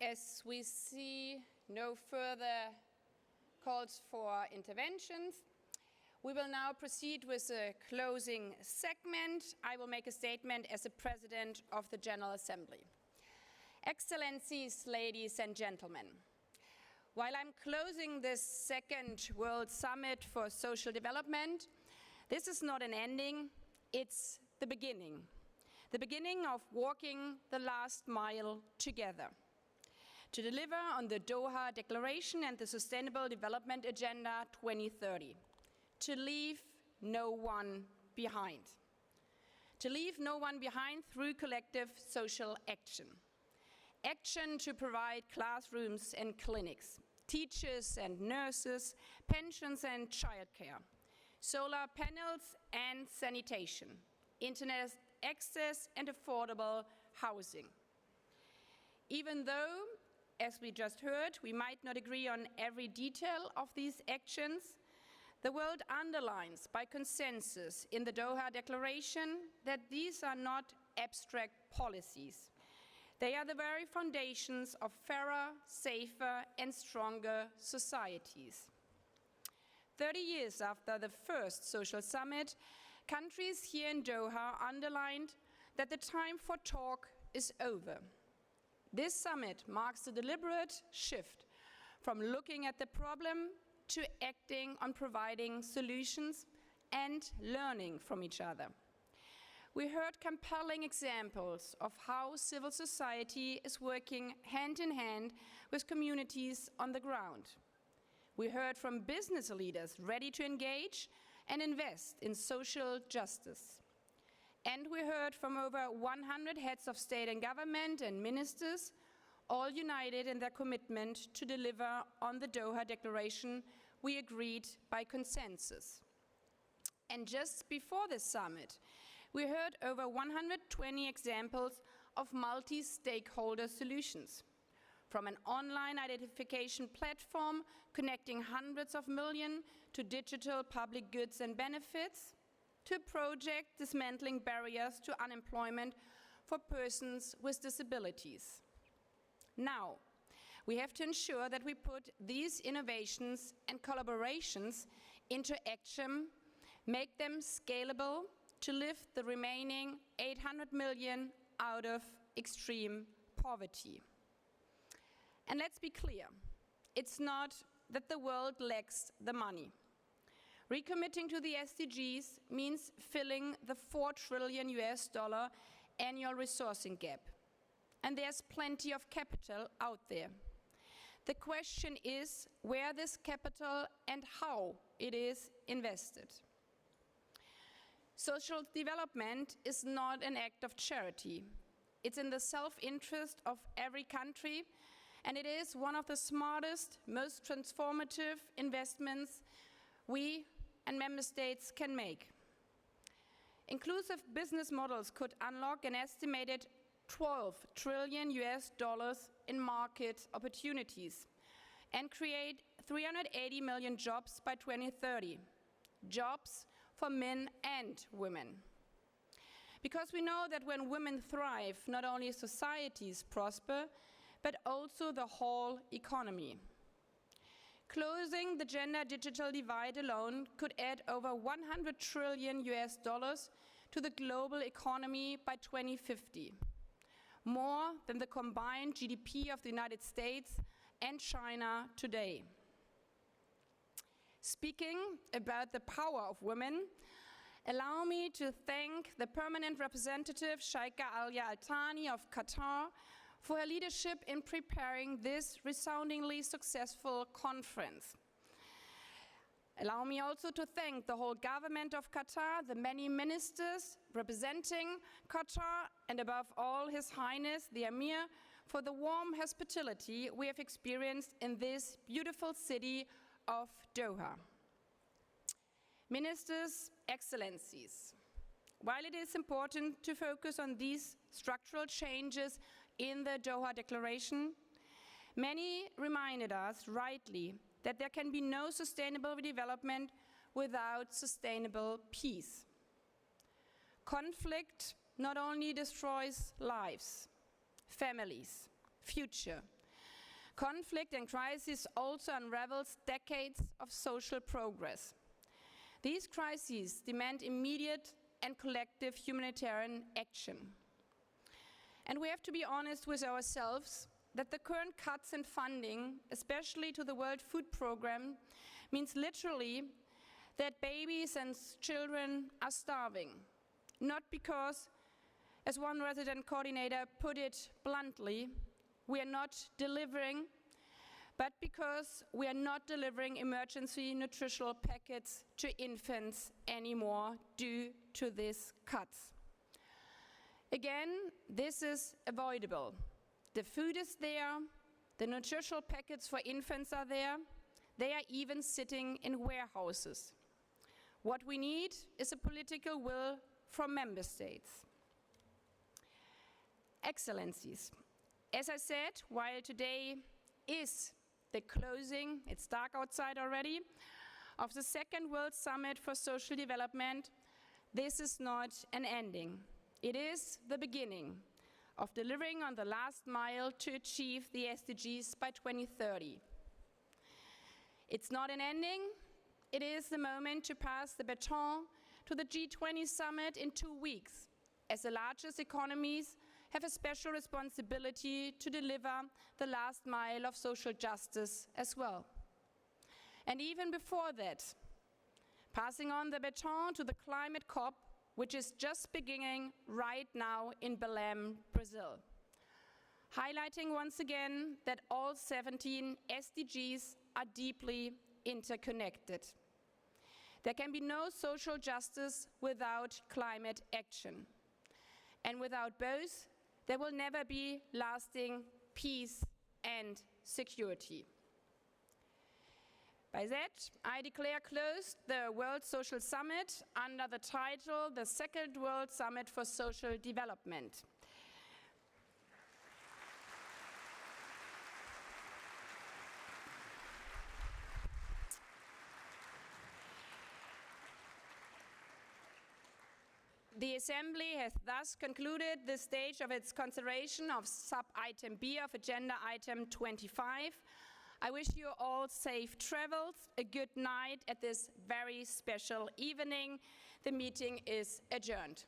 As we see no further calls for interventions, we will now proceed with the closing segment. I will make a statement as the President of the General Assembly. Excellencies, ladies and gentlemen, while I'm closing this second World Summit for Social Development, this is not an ending, it's the beginning of walking the last mile together to deliver on the Doha Declaration and the Sustainable Development Agenda 2030, to leave no one behind. To leave no one behind through collective social action. Action to provide classrooms and clinics, teachers and nurses, pensions and childcare, solar panels and sanitation, internet access and affordable housing. Even though, as we just heard, we might not agree on every detail of these actions, the world underlines by consensus in the Doha Declaration that these are not abstract policies. They are the very foundations of fairer, safer, and stronger societies. 30 years after the first social summit, countries here in Doha underlined that the time for talk is over. This summit marks a deliberate shift from looking at the problem to acting on providing solutions and learning from each other. We heard compelling examples of how civil society is working hand in hand with communities on the ground. We heard from business leaders ready to engage and invest in social justice. And we heard from over 100 heads of state and government and ministers, all united in their commitment to deliver on the Doha Declaration we agreed by consensus. And just before this summit, we heard over 120 examples of multi-stakeholder solutions, from an online identification platform connecting hundreds of millions to digital public goods and benefits, to a project dismantling barriers to unemployment for persons with disabilities. Now, we have to ensure that we put these innovations and collaborations into action, make them scalable to lift the remaining 800 million out of extreme poverty. And let's be clear, it's not that the world lacks the money. Recommitting to the SDGs means filling the $4 trillion annual resourcing gap. And there's plenty of capital out there. The question is where this capital and how it is invested. Social development is not an act of charity. It's in the self-interest of every country, and it is one of the smartest, most transformative investments we and member states can make. Inclusive business models could unlock an estimated $12 trillion in market opportunities and create 380 million jobs by 2030, jobs for men and women. Because we know that when women thrive, not only societies prosper, but also the whole economy. Closing the gender digital divide alone could add over $100 trillion to the global economy by 2050, more than the combined GDP of the United States and China today. Speaking about the power of women, allow me to thank the permanent representative Sheikha Alia Al Thani of Qatar for her leadership in preparing this resoundingly successful conference. Allow me also to thank the whole government of Qatar, the many ministers representing Qatar, and above all, His Highness, the Emir, for the warm hospitality we have experienced in this beautiful city of Doha. Ministers, Excellencies, while it is important to focus on these structural changes in the Doha Declaration, many reminded us rightly that there can be no sustainable development without sustainable peace. Conflict not only destroys lives, families, future, Conflict and crisis also unravels decades of social progress. These crises demand immediate and collective humanitarian action. And we have to be honest with ourselves that the current cuts in funding, especially to the World Food Programme, means literally that babies and children are starving. Not because, as one resident coordinator put it bluntly, we are not delivering, but because we are not delivering emergency nutritional packets to infants anymore due to these cuts. Again, this is avoidable. The food is there, the nutritional packets for infants are there, they are even sitting in warehouses. What we need is a political will from member states. Excellencies, as I said, while today is the closing, it's dark outside already, of the second World Summit for Social Development, this is not an ending. It is the beginning of delivering on the last mile to achieve the SDGs by 2030. It's not an ending, it is the moment to pass the baton to the G20 summit in 2 weeks, as the largest economies have a special responsibility to deliver the last mile of social justice as well. And even before that, passing on the baton to the climate COP, which is just beginning right now in Belém, Brazil, highlighting once again that all 17 SDGs are deeply interconnected. There can be no social justice without climate action. And without both, there will never be lasting peace and security. By that, I declare closed the World Social Summit under the title, the Second World Summit for Social Development. The Assembly has thus concluded this stage of its consideration of sub-item B of agenda item 25. I wish you all safe travels, a good night at this very special evening. The meeting is adjourned.